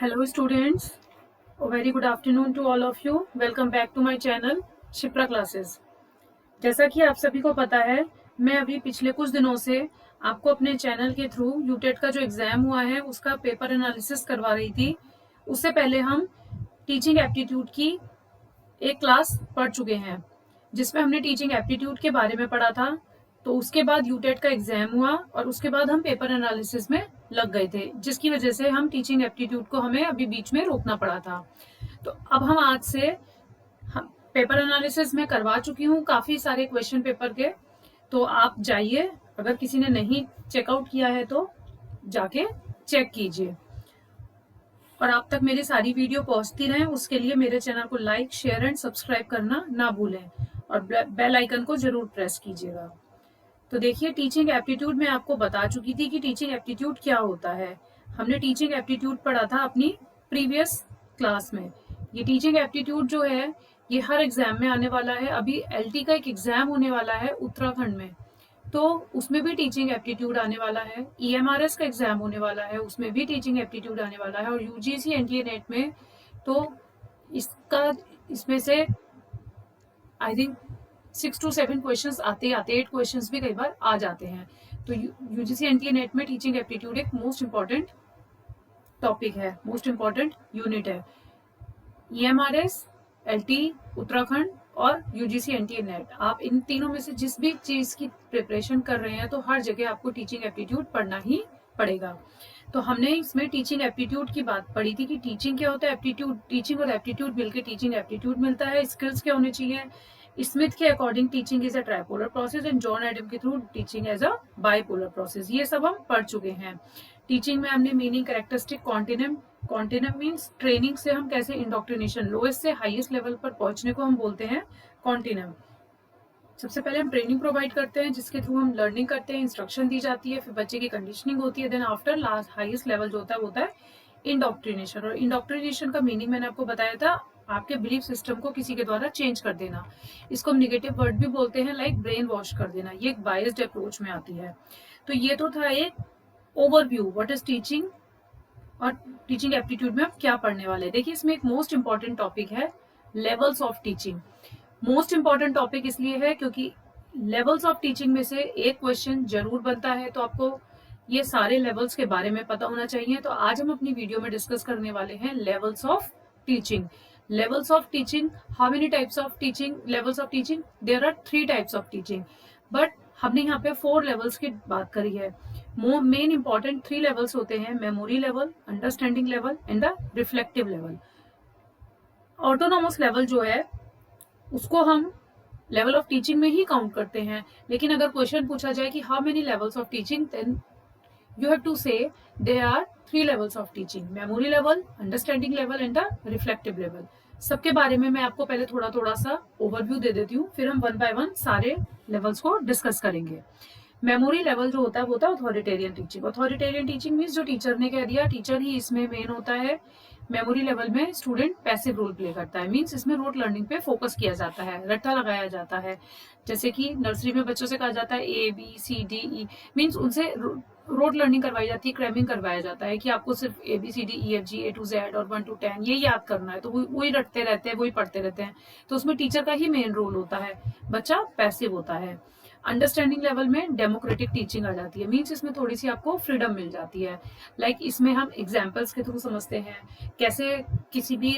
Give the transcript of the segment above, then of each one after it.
Hello students, a very good afternoon to all of you. Welcome back to my channel Shipra classes. जैसा कि आप सभी को पता है, मैं अभी पिछले कुछ दिनों से आपको अपने चैनल के थ्रू यूटेट का जो एग्जाम हुआ है उसका पेपर एनालिसिस करवा रही थी। उससे पहले हम टीचिंग एप्टीट्यूड की एक क्लास पढ़ चुके हैं जिसमें हमने टीचिंग एप्टीट्यूड के बारे में पढ़ा था। तो उसके बाद यूटेट का एग्जाम हुआ और उसके बाद हम पेपर एनालिसिस में लग गए थे, जिसकी वजह से हम टीचिंग एप्टीट्यूड को हमें अभी बीच में रोकना पड़ा था। तो अब हम आज से पेपर एनालिसिस में करवा चुकी हूँ काफी सारे क्वेश्चन पेपर के। तो आप जाइए, अगर किसी ने नहीं चेकआउट किया है तो जाके चेक कीजिए और आप तक मेरी सारी वीडियो पहुंचती रहे उसके लिए मेरे चैनल को लाइक, शेयर एंड सब्सक्राइब करना ना भूलें और बेल आइकन को जरूर प्रेस कीजिएगा। तो देखिए, टीचिंग एप्टीट्यूड में आपको बता चुकी थी कि टीचिंग एप्टीट्यूड क्या होता है। हमने टीचिंग एप्टीट्यूड पढ़ा था अपनी प्रीवियस क्लास में। ये टीचिंग एप्टीट्यूड जो है ये हर एग्जाम में आने वाला है। अभी एलटी का एक एग्जाम होने वाला है उत्तराखंड में, तो उसमें भी टीचिंग एप्टीट्यूड आने वाला है। ईएमआरएस का एग्जाम होने वाला है, उसमें भी टीचिंग एप्टीट्यूड आने वाला है। और यूजीसी एनटीए नेट में तो इसमें से आई थिंक 6 to 7 क्वेश्चंस आते 8 क्वेश्चंस भी कई बार आ जाते हैं। तो यूजीसी एनटीए नेट में टीचिंग एप्टीट्यूड एक मोस्ट इंपॉर्टेंट टॉपिक है, मोस्ट इंपॉर्टेंट यूनिट है। ईएमआरएस, एलटी उत्तराखंड और यूजीसी एनटीए नेट, आप इन तीनों में से जिस भी चीज की प्रिपरेशन कर रहे हैं तो हर जगह आपको टीचिंग एप्टीट्यूड पढ़ना ही पड़ेगा। तो हमने इसमें टीचिंग एप्टीट्यूड की बात पढ़ी थी कि टीचिंग क्या होता है। एप्टीट्यूड, टीचिंग और एप्टीट्यूड मिलकर टीचिंग एप्टीट्यूड मिलता है। स्किल्स क्या होने चाहिए। स्मिथ के according teaching is a tripolar process and John Adam के through teaching as a bipolar process. ये सब हम पढ़ चुके हैं। टीचिंग में हमने meaning, characteristic, continuum. Continuum means training से हम कैसे इंडोक्ट्रिनेशन, लोएस्ट से हाईएस्ट लेवल पर पहुंचने को हम बोलते हैं कॉन्टिनम। सबसे पहले हम ट्रेनिंग प्रोवाइड करते हैं जिसके थ्रू हम लर्निंग करते हैं, इंस्ट्रक्शन दी जाती है, फिर बच्चे की कंडीशनिंग होती है। Then after last highest level जो होता है वो होता है इंडोक्ट्रिनेशन। और इंडोक्ट्रिनेशन का मीनिंग मैंने आपको बताया था, आपके बिलीफ सिस्टम को किसी के द्वारा चेंज कर देना। इसको हम निगेटिव वर्ड भी बोलते हैं, लाइक ब्रेन वॉश कर देना। ये एक बायस्ड अप्रोच में आती है। तो ये तो था एक ओवरव्यू व्हाट इज टीचिंग और टीचिंग एप्टीट्यूड में हम क्या पढ़ने वाले हैं। देखिए, इसमें एक मोस्ट इंपॉर्टेंट टॉपिक है levels of teaching. Most important topic इसलिए है क्योंकि लेवल्स ऑफ टीचिंग में से एक क्वेश्चन जरूर बनता है, तो आपको ये सारे लेवल्स के बारे में पता होना चाहिए। तो आज हम अपनी वीडियो में डिस्कस करने वाले हैं levels of teaching. Levels of teaching, how many types of teaching, levels of teaching, there are 3 types of teaching, but हमने यहाँ पे 4 लेवल्स की बात करी है। मेन इंपॉर्टेंट 3 लेवल्स होते हैं, memory level, understanding level and the reflective level. Autonomous level जो है उसको हम लेवल ऑफ टीचिंग में ही काउंट करते हैं। लेकिन अगर क्वेश्चन पूछा जाए कि how many levels of teaching, then you have to say there are 3 levels of teaching: memory level, understanding level and the reflective level। सबके बारे में मैं आपको पहले थोड़ा थोड़ा सा ओवरव्यू दे देती हूँ, फिर हम 1 by 1 सारे लेवल्स को डिस्कस करेंगे। मेमोरी लेवल जो होता है वो होता है authoritarian teaching. Authoritarian teaching means जो टीचर ने कह दिया, टीचर ही इसमें मेन होता है। मेमोरी लेवल में स्टूडेंट पैसिव रोल प्ले करता है, मीन्स इसमें रोट लर्निंग पे फोकस किया जाता है, रट्टा लगाया जाता है। जैसे कि नर्सरी में बच्चों से कहा जाता है ABCDE, मीन्स उनसे रोट लर्निंग करवाई जाती है, क्रैमिंग करवाया जाता है कि आपको सिर्फ ABCDEFG A to Z और 1 to 10 ये याद करना है। तो वही रटते रहते हैं, वही पढ़ते रहते हैं। तो उसमें टीचर का ही मेन रोल होता है, बच्चा पैसिव होता है। अंडरस्टैंडिंग लेवल में डेमोक्रेटिक टीचिंग आ जाती है, मीन्स इसमें थोड़ी सी आपको फ्रीडम मिल जाती है। लाइक इसमें हम एग्जाम्पल्स के थ्रू समझते हैं कैसे किसी भी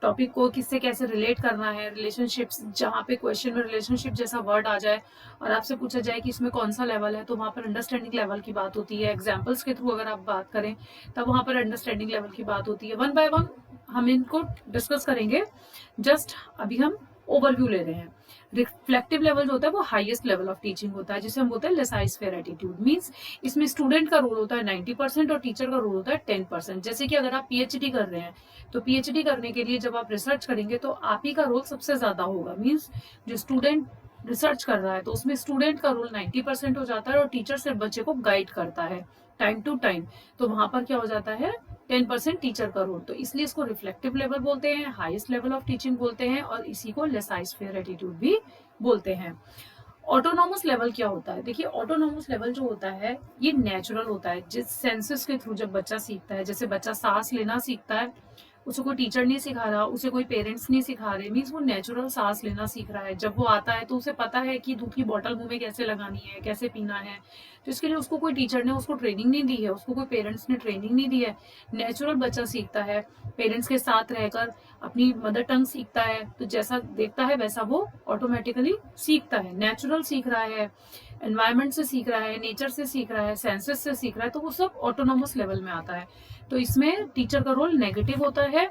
टॉपिक को किससे कैसे रिलेट करना है। रिलेशनशिप्स, जहाँ पे क्वेश्चन में रिलेशनशिप जैसा वर्ड आ जाए और आपसे पूछा जाए कि इसमें कौन सा लेवल है, तो वहाँ पर अंडरस्टैंडिंग लेवल की बात होती है। एग्जाम्पल्स के थ्रू अगर आप बात करें तब वहाँ पर अंडरस्टैंडिंग लेवल की बात होती है। 1 by 1 हम इनको डिस्कस करेंगे, जस्ट अभी हम ओवरव्यू ले रहे हैं। रिफ्लेक्टिव लेवल जो होता है वो हाईएस्ट लेवल ऑफ टीचिंग होता है, जिसे हम बोलते हैं लेसाइस्फेयर एटीट्यूड। मीन्स इसमें स्टूडेंट का रोल होता है 90% और टीचर का रोल होता है 10%। जैसे कि अगर आप पीएचडी कर रहे हैं तो पीएचडी करने के लिए जब आप रिसर्च करेंगे तो आप ही का रोल सबसे ज्यादा होगा। मीन्स जो स्टूडेंट रिसर्च कर रहा है तो उसमें स्टूडेंट का रोल 90% हो जाता है और टीचर सिर्फ बच्चे को गाइड करता है टाइम टू टाइम। तो वहां पर क्या हो जाता है, 10% टीचर का रोल। तो इसलिए इसको रिफ्लेक्टिव लेवल बोलते हैं, हाईएस्ट लेवल ऑफ टीचिंग बोलते हैं और इसी को लेसाइस्फेयर एटीट्यूड भी बोलते हैं। ऑटोनॉमस लेवल क्या होता है? देखिए, ऑटोनॉमस लेवल जो होता है ये नेचुरल होता है, जिस सेंसेस के थ्रू जब बच्चा सीखता है, जैसे बच्चा सांस लेना सीखता है, उसे कोई टीचर नहीं सिखा रहा, उसे कोई पेरेंट्स नहीं सिखा रहे, मीन्स वो नेचुरल सांस लेना सीख रहा है। जब वो आता है तो उसे पता है कि दूध की बॉटल मुंह में कैसे लगानी है, कैसे पीना है। तो इसके लिए उसको कोई टीचर ने उसको ट्रेनिंग नहीं दी है, उसको कोई पेरेंट्स ने ट्रेनिंग नहीं दी है। नेचुरल बच्चा सीखता है, पेरेंट्स के साथ रहकर अपनी मदर टंग सीखता है, तो जैसा देखता है वैसा वो ऑटोमेटिकली सीखता है, नेचुरल सीख रहा है, एनवायरमेंट से सीख रहा है, नेचर से सीख रहा है, सेंसेस से सीख रहा है, तो वो सब ऑटोनॉमस लेवल में आता है। तो इसमें टीचर का रोल नेगेटिव होता है।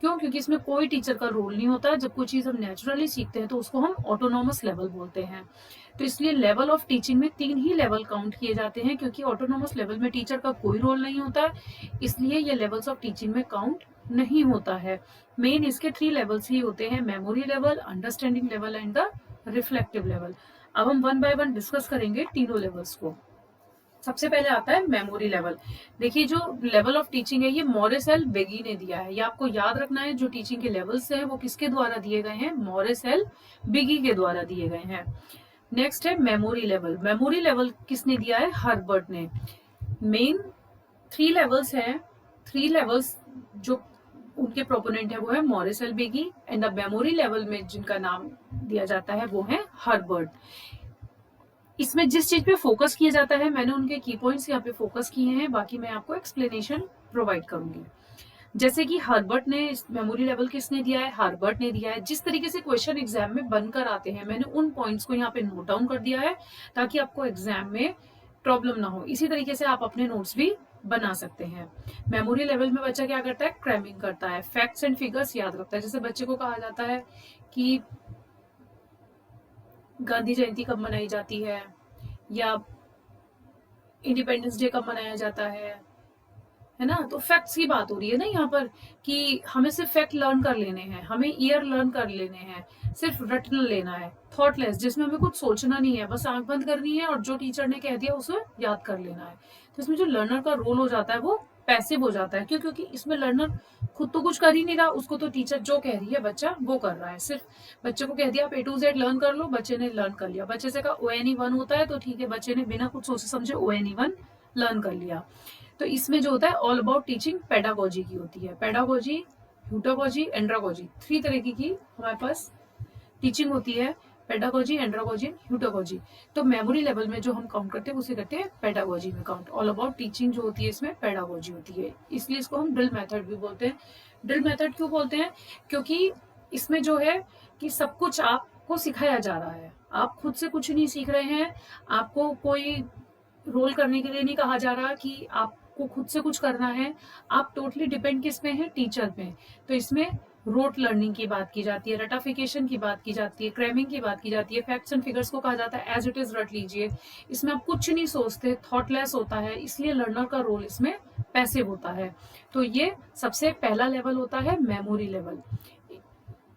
क्यों? क्योंकि इसमें कोई टीचर का रोल नहीं होता। जब कोई चीज हम नेचुरली सीखते हैं तो उसको हम ऑटोनॉमस लेवल बोलते हैं। तो इसलिए लेवल ऑफ टीचिंग में 3 ही लेवल काउंट किए जाते हैं, क्योंकि ऑटोनॉमस लेवल में टीचर का कोई रोल नहीं होता, इसलिए ये लेवल्स ऑफ टीचिंग में काउंट नहीं होता है। मेन इसके 3 लेवल्स ही होते हैं, memory level, understanding level and the reflective level. अब हम 1 बाय 1 डिस्कस करेंगे तीनों लेवल्स को। सबसे पहले आता है मेमोरी लेवल। देखिए, जो लेवल ऑफ टीचिंग है ये मॉरिस एल बेगी ने दिया है। ये आपको याद रखना है, जो टीचिंग के लेवल्स हैं वो किसके द्वारा दिए गए हैं? मॉरिस एल बेगी के द्वारा दिए गए हैं। नेक्स्ट है मेमोरी लेवल। मेमोरी लेवल किसने दिया है? हर्बर्ट ने। मेन 3 लेवल्स हैं। 3 लेवल्स जो उनके प्रोपोनेंट है वो है Morris L Begi, and the memory level में जिनका नाम दिया जाता है वो है हर्बर्ट। इसमें जिस चीज पे फोकस किया जाता है, मैंने उनके की पॉइंट्स यहाँ पे फोकस किए हैं, बाकी मैं आपको एक्सप्लेनेशन प्रोवाइड करूंगी। जैसे कि हर्बर्ट ने मेमोरी लेवल किसने दिया है? हर्बर्ट ने दिया है। जिस तरीके से क्वेश्चन एग्जाम में बनकर आते हैं, मैंने उन पॉइंट्स को यहाँ पे नोट डाउन कर दिया है ताकि आपको एग्जाम में प्रॉब्लम ना हो। इसी तरीके से आप अपने नोट्स भी बना सकते हैं। मेमोरी लेवल में बच्चा क्या करता है? क्रैमिंग करता है, फैक्ट्स एंड फिगर्स याद रखता है। जैसे बच्चे को कहा जाता है कि गांधी जयंती कब मनाई जाती है, या इंडिपेंडेंस डे कब मनाया जाता है ना। तो फैक्ट्स की बात हो रही है ना यहाँ पर, कि हमें सिर्फ फैक्ट लर्न कर लेने हैं, हमें ईयर लर्न कर लेने हैं, सिर्फ रटना लेना है, थॉटलेस, जिसमें हमें कुछ सोचना नहीं है, बस आंख बंद करनी है और जो टीचर ने कह दिया उसे याद कर लेना है। तो इसमें जो लर्नर का रोल हो जाता है वो पैसिव हो जाता है। क्यों? क्योंकि इसमें लर्नर खुद तो कुछ कर ही नहीं रहा, उसको तो टीचर जो कह रही है बच्चा वो कर रहा है। सिर्फ बच्चे को कह दिया आप A to Z लर्न कर लो, बच्चे ने लर्न कर लिया। बच्चे से कहा ONE1 होता है तो ठीक है, बच्चे ने बिना कुछ सोचे समझे ONE1 लर्न कर लिया। तो इसमें जो होता है ऑल अबाउट टीचिंग पेडागोजी की होती है। पेडागोजी, ह्यूटागोजी, एंड्रागोजी, 3 तरीके की हमारे पास टीचिंग होती है। Pedagogy, andragogy, heutagogy. तो मेमोरी लेवल में जो हम काउंट करते हैं उसे करते हैं पेडागोजी में काउंट। ऑल अबाउट टीचिंग जो होती है इसमें पेडागोजी होती है, इसलिए इसको हम ड्रिल मेथड भी बोलते हैं। ड्रिल मेथड क्यों बोलते हैं? क्योंकि इसमें जो है कि सब कुछ आपको सिखाया जा रहा है, आप खुद से कुछ नहीं सीख रहे हैं, आपको कोई रोल करने के लिए नहीं कहा जा रहा कि आपको खुद से कुछ करना है, आप टोटली डिपेंड किस पे हैं? टीचर पे। तो इसमें रोट लर्निंग की बात की जाती है, रटाफिकेशन की बात की जाती है, क्रैमिंग की बात की जाती है, फैक्ट्स एंड फिगर्स को कहा जाता है एज इट इज रट लीजिए। इसमें आप कुछ नहीं सोचते, थॉटलेस होता है, इसलिए लर्नर का रोल इसमें पैसिव होता है। तो ये सबसे पहला लेवल होता है मेमोरी लेवल।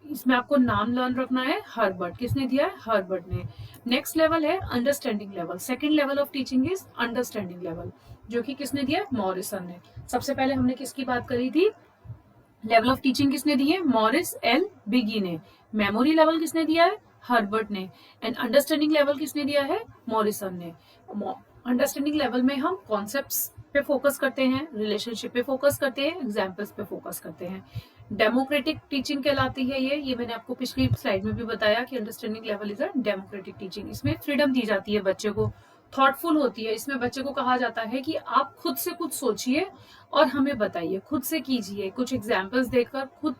इसमें आपको नाम लर्न रखना है, हर्बर्ट। किसने दिया है? हर्बर्ट ने। नेक्स्ट लेवल है understanding level. Second level of teaching is understanding level, जो कि किसने दिया है? मॉरिसन ने। सबसे पहले हमने किसकी बात करी थी? लेवल ऑफ टीचिंग किसने दी है? मॉरिस एल बिगी ने। मेमोरी लेवल किसने दिया है? हर्बर्ट ने। एंड अंडरस्टैंडिंग लेवल किसने दिया है? मॉरिसन ने। अंडरस्टैंडिंग लेवल में हम कॉन्सेप्ट्स पे फोकस करते हैं, रिलेशनशिप पे फोकस करते हैं, एग्जाम्पल्स पे फोकस करते हैं। डेमोक्रेटिक टीचिंग कहलाती है ये मैंने आपको पिछली स्लाइड में भी बताया कि understanding level is a democratic teaching. इसमें फ्रीडम दी जाती है बच्चे को, थॉटफुल होती है। इसमें बच्चे को कहा जाता है कि आप खुद से कुछ सोचिए और हमें बताइए, खुद से कीजिए, कुछ एग्जाम्पल्स देखकर खुद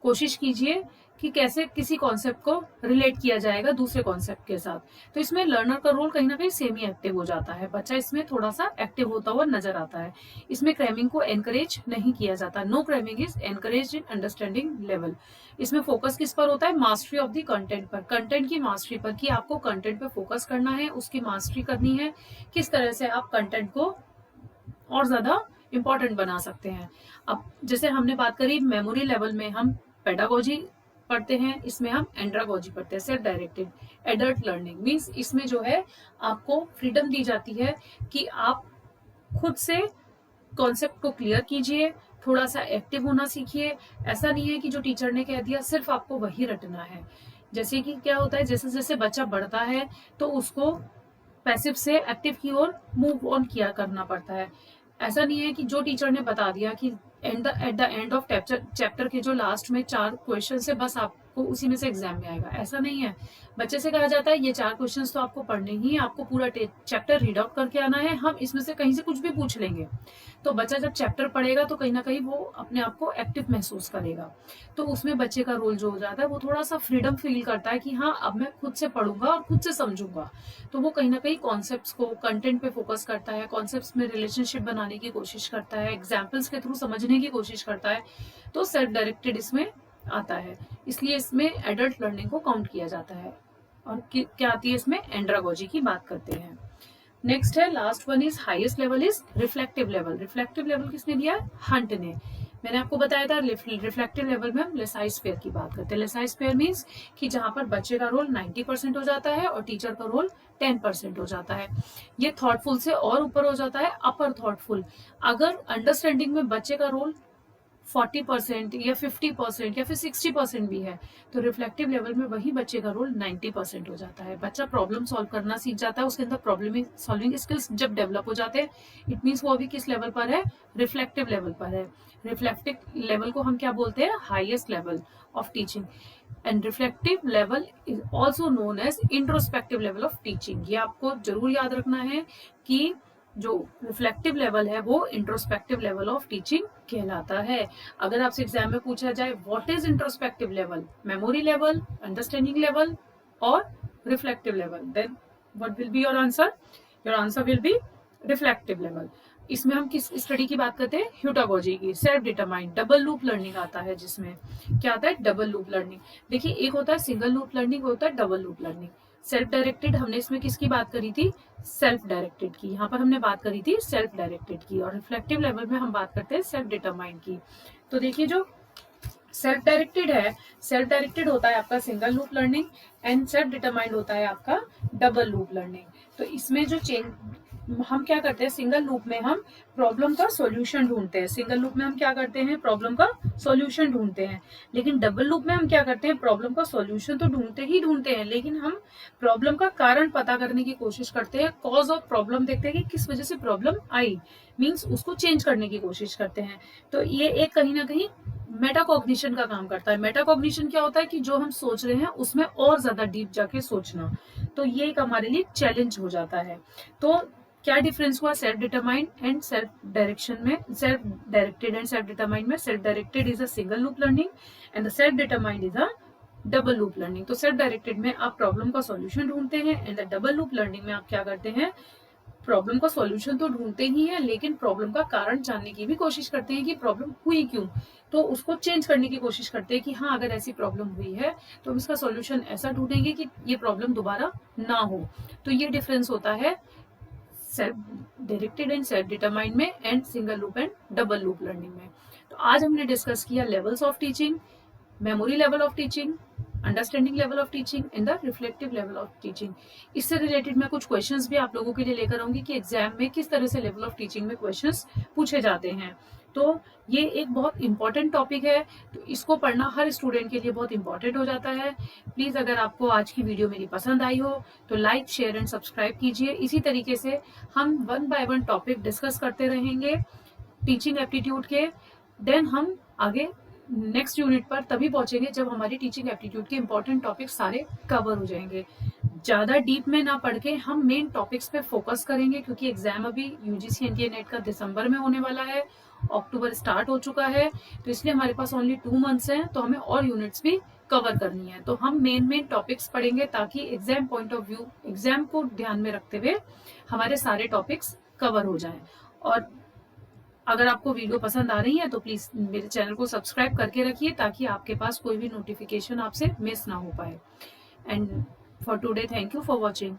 कोशिश कीजिए कि कैसे किसी कॉन्सेप्ट को रिलेट किया जाएगा दूसरे कॉन्सेप्ट के साथ। तो इसमें लर्नर का रोल कहीं ना कहीं सेमी एक्टिव हो जाता है, बच्चा इसमें थोड़ा सा एक्टिव होता हुआ नजर आता है। इसमें क्रैमिंग को एनकरेज नहीं किया जाता, no cramming is encourage in understanding level. इसमें फोकस किस पर होता है? मास्टरी ऑफ द कंटेंट पर, कंटेंट की मास्टरी पर, कि आपको कंटेंट पे फोकस करना है, उसकी मास्टरी करनी है, किस तरह से आप कंटेंट को और ज्यादा इंपॉर्टेंट बना सकते हैं। अब जैसे हमने बात करी मेमोरी लेवल में हम पेडागोजी पढ़ते हैं, इसमें हम एंड्रागोजी पढ़ते हैं, self directed adult learning. Means इसमें जो है आपको फ्रीडम दी जाती है कि आप खुद से कॉन्सेप्ट को क्लियर कीजिए, थोड़ा सा एक्टिव होना सीखिए। ऐसा नहीं है कि जो टीचर ने कह दिया सिर्फ आपको वही रटना है। जैसे कि क्या होता है, जैसे जैसे बच्चा बढ़ता है तो उसको पैसिव से एक्टिव की ओर मूव ऑन किया करना पड़ता है। ऐसा नहीं है कि जो टीचर ने बता दिया कि at the end of chapter के जो लास्ट में 4 क्वेश्चन है बस आपको उसी में से एग्जाम में आएगा, ऐसा नहीं है। बच्चे से कहा जाता है ये 4 क्वेश्चन तो आपको पढ़ने ही है, आपको पूरा चैप्टर रीड आउट करके आना है, हम इसमें से कहीं से कुछ भी पूछ लेंगे। तो बच्चा जब चैप्टर पढ़ेगा तो कहीं ना कहीं वो अपने आप को एक्टिव महसूस करेगा। तो उसमें बच्चे का रोल जो हो जाता है वो थोड़ा सा फ्रीडम फील करता है कि हाँ अब मैं खुद से पढ़ूंगा और खुद से समझूंगा। तो वो कहीं ना कहीं कॉन्सेप्ट्स को, कंटेंट पे फोकस करता है, कॉन्सेप्ट्स में रिलेशनशिप बनाने की कोशिश करता है, एग्जाम्पल्स के थ्रू समझने की कोशिश करता है। तो सेल्फ डायरेक्टेड इसमें आता है, इसलिए इसमें एडल्ट लर्निंग को काउंट किया जाता है। और क्या आती है इसमें, एंड्रागोजी की बात करते हैं। नेक्स्ट है, last one is highest level is reflective level. Reflective level किसने दिया है, हंट ने। मैंने आपको बताया था रिफ्लेक्टिव लेवल में हम लेसाई स्फीयर की बात करते हैं। लेसाई स्फीयर मीन्स कि जहां पर बच्चे का रोल 90% हो जाता है और टीचर का रोल 10% हो जाता है। ये थॉटफुल से और ऊपर हो जाता है, अपर थॉटफुल। अगर अंडरस्टैंडिंग में बच्चे का रोल 40% या 50% या फिर 60% भी है तो रिफ्लेक्टिव लेवल में वही बच्चे का रोल 90% हो जाता है। बच्चा प्रॉब्लम सॉल्व करना सीख जाता है, उसके अंदर प्रॉब्लम सॉल्विंग स्किल्स जब डेवलप हो जाते हैं, इट मीन्स वो अभी किस लेवल पर है, रिफ्लेक्टिव लेवल पर है। रिफ्लेक्टिव लेवल को हम क्या बोलते हैं, highest level of teaching. And reflective level is also known as introspective level of teaching. ये आपको जरूर याद रखना है कि जो रिफ्लेक्टिव लेवल है वो इंट्रोस्पेक्टिव लेवल ऑफ टीचिंग कहलाता है। अगर आपसे एग्जाम में पूछा जाए what is introspective level, memory level, understanding level और reflective level, then what will be your answer, your answer will be reflective level. इसमें हम किस स्टडी की बात करते हैं, ह्यूटागोजी की। Self determined double loop learning आता है, जिसमें क्या आता है, डबल लूप लर्निंग। देखिए एक होता है सिंगल लूप लर्निंग, होता है double loop learning. Self directed हमने इसमें किसकी बात करी थी, सेल्फ डायरेक्टेड की। यहाँ पर हमने बात करी थी सेल्फ डायरेक्टेड की, और रिफ्लेक्टिव लेवल में हम बात करते हैं सेल्फ डिटरमाइंड की। तो देखिए जो सेल्फ डायरेक्टेड है, सेल्फ डायरेक्टेड होता है आपका single loop learning, and self determined होता है आपका डबल लूप लर्निंग। तो इसमें जो चेंज हम क्या करते हैं, सिंगल लूप में हम प्रॉब्लम का सॉल्यूशन ढूंढते हैं। सिंगल लूप में हम क्या करते हैं, प्रॉब्लम का सॉल्यूशन ढूंढते हैं। लेकिन डबल लूप में हम क्या करते हैं, प्रॉब्लम का सॉल्यूशन तो ढूंढते ही ढूंढते हैं, लेकिन हम प्रॉब्लम का कारण पता करने की कोशिश करते हैं। कॉज ऑफ प्रॉब्लम देखते हैं कि किस वजह से प्रॉब्लम आई, मीन्स उसको चेंज करने की कोशिश करते हैं। तो ये एक कहीं ना कहीं मेटाकॉग्निशन का काम करता है। मेटाकॉग्निशन क्या होता है कि जो हम सोच रहे हैं उसमें और ज्यादा डीप जाके सोचना। तो ये एक हमारे लिए चैलेंज हो जाता है। तो क्या डिफरेंस हुआ self determined and self direction में, self directed and self determined में। Self directed is a single loop learning and the self determined is a double loop learning. तो सेल्फ डायरेक्टेड में आप प्रॉब्लम का सॉल्यूशन ढूंढते हैं, and the double loop learning में आप क्या करते हैं, प्रॉब्लम का सॉल्यूशन तो ढूंढते ही हैं, लेकिन प्रॉब्लम का कारण जानने की भी कोशिश करते हैं कि प्रॉब्लम हुई क्यों। तो उसको चेंज करने की कोशिश करते हैं कि हाँ अगर ऐसी प्रॉब्लम हुई है तो हम इसका सॉल्यूशन ऐसा ढूंढेंगे कि ये प्रॉब्लम दोबारा ना हो। तो ये डिफरेंस होता है self directed and self determined में, and single loop and double loop learning में। तो आज हमने डिस्कस किया levels of teaching, memory level of teaching, understanding level of teaching and the reflective level of teaching. इससे related मैं कुछ questions भी आप लोगों के लिए लेकर आऊंगी कि एग्जाम में किस तरह से लेवल ऑफ टीचिंग में क्वेश्चंस पूछे जाते हैं। तो ये एक बहुत इंपॉर्टेंट टॉपिक है, तो इसको पढ़ना हर स्टूडेंट के लिए बहुत इंपॉर्टेंट हो जाता है। प्लीज अगर आपको आज की वीडियो मेरी पसंद आई हो तो लाइक, शेयर एंड सब्सक्राइब कीजिए। इसी तरीके से हम 1 बाय 1 टॉपिक डिस्कस करते रहेंगे टीचिंग एप्टीट्यूड के। देन हम आगे नेक्स्ट यूनिट पर तभी पहुंचेंगे जब हमारी टीचिंग एप्टीट्यूड के इंपॉर्टेंट टॉपिक सारे कवर हो जाएंगे। ज्यादा डीप में ना पढ़ के हम मेन टॉपिक्स पे फोकस करेंगे, क्योंकि एग्जाम अभी यूजीसी एनटीए नेट का दिसंबर में होने वाला है, अक्टूबर स्टार्ट हो चुका है, तो इसलिए हमारे पास ओनली 2 मंथ्स हैं, तो हमें और यूनिट्स भी कवर करनी है। तो हम मेन टॉपिक्स पढ़ेंगे ताकि exam point of view, exam को ध्यान में रखते हुए हमारे सारे टॉपिक्स कवर हो जाएं। और अगर आपको वीडियो पसंद आ रही है तो प्लीज मेरे चैनल को सब्सक्राइब करके रखिए ताकि आपके पास कोई भी नोटिफिकेशन आपसे मिस ना हो पाए। And for today thank you for watching.